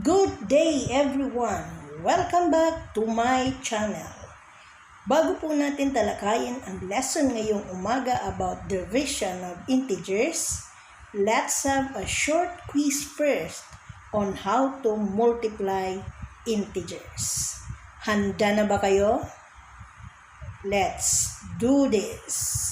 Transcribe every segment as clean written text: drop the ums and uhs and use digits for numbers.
Good day everyone! Welcome back to my channel. Bago po natin talakayin ang lesson ngayong umaga about division of integers, let's have a short quiz first on how to multiply integers. Handa na ba kayo? Let's do this!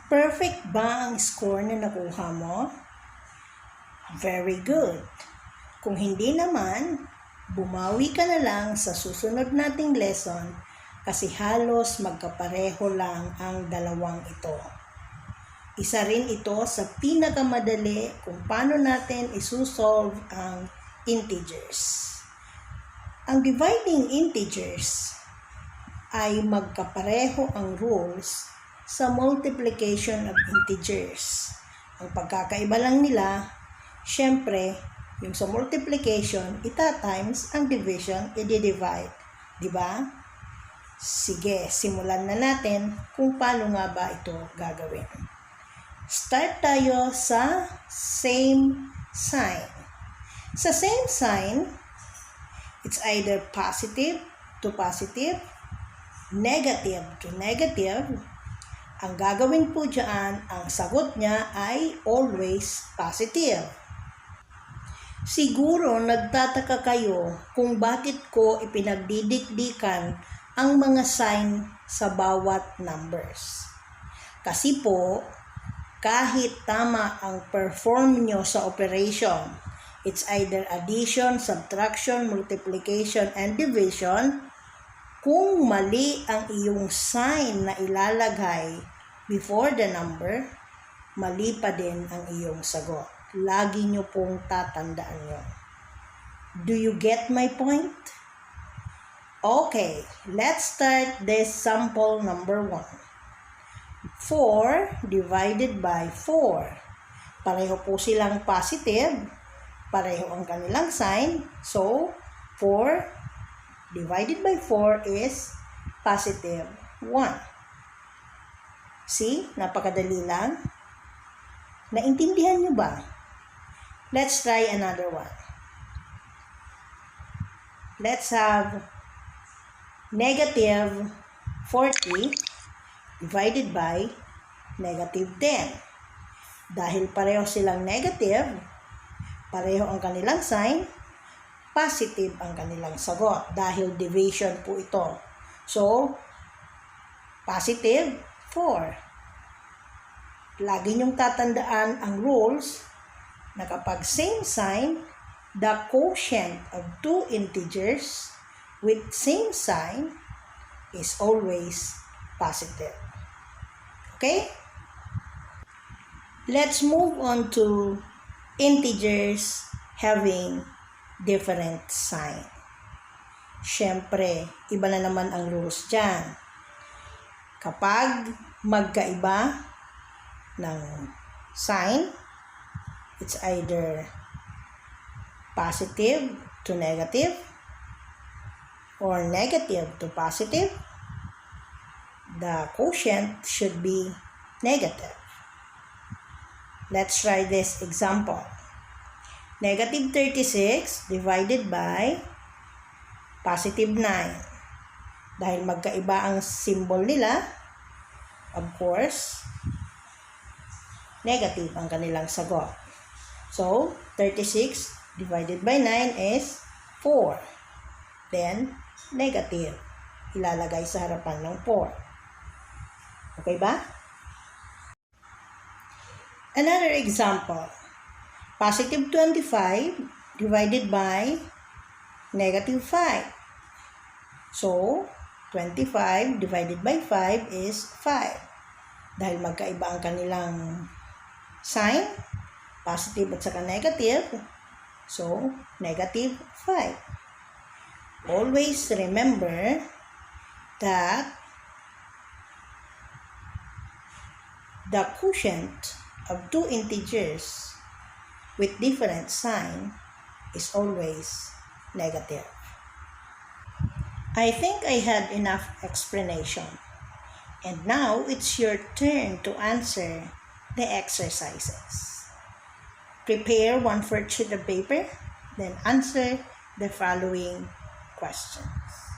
Perfect ba ang score na nakuha mo? Very good. Kung hindi naman, bumawi ka na lang sa susunod nating lesson kasi halos magkapareho lang ang dalawang ito. Isa rin ito sa pinakamadali kung paano natin isusolve ang integers. Ang dividing integers ay magkapareho ang rules sa multiplication of integers. Ang pagkakaiba lang nila, syempre, yung sa multiplication, ita-times, ang division, i-divide. Diba? Sige, simulan na natin kung paano nga ba ito gagawin. Start tayo sa same sign. Sa same sign, it's either positive to positive, negative to negative. Ang gagawin po dyan, ang sagot niya ay always positive. Siguro nagtataka kayo kung bakit ko ipinagdidikdikan ang mga sign sa bawat numbers. Kasi po, kahit tama ang perform nyo sa operation, it's either addition, subtraction, multiplication, and division, kung mali ang iyong sign na ilalagay before the number, mali pa din ang iyong sagot. Lagi nyo pong tatandaan yun. Do you get my point? Okay, let's start this sample number 1. 4 divided by 4. Pareho po silang positive. Pareho ang kanilang sign. So, 4 divided by 4 is positive 1. See? Napakadali lang. Naintindihan nyo ba? Let's try another one. Let's have negative 40 divided by negative 10. Dahil pareho silang negative, pareho ang kanilang sign, positive ang kanilang sagot dahil division po ito. So, positive 4. Lagi niyong tatandaan ang rules na kapag same sign, the quotient of two integers with same sign is always positive. Okay? Let's move on to integers having different sign. Siyempre, iba na naman ang rules dyan. Kapag magkaiba ng sign, it's either positive to negative or negative to positive, the quotient should be negative. Let's try this example. Negative 36 divided by positive 9. Dahil magkaiba ang symbol nila, of course, negative ang kanilang sagot. So, 36 divided by 9 is 4. Then, negative. Ilalagay sa harapan ng 4. Okay ba? Another example. Positive 25 divided by negative 5. So, 25 divided by 5 is 5. Dahil magkaiba ang kanilang sign, positive at saka negative, so, negative 5. Always remember that the quotient of two integers with different sign is always negative. I think I had enough explanation. And now it's your turn to answer the exercises. Prepare 1/4 sheet of paper, then answer the following questions.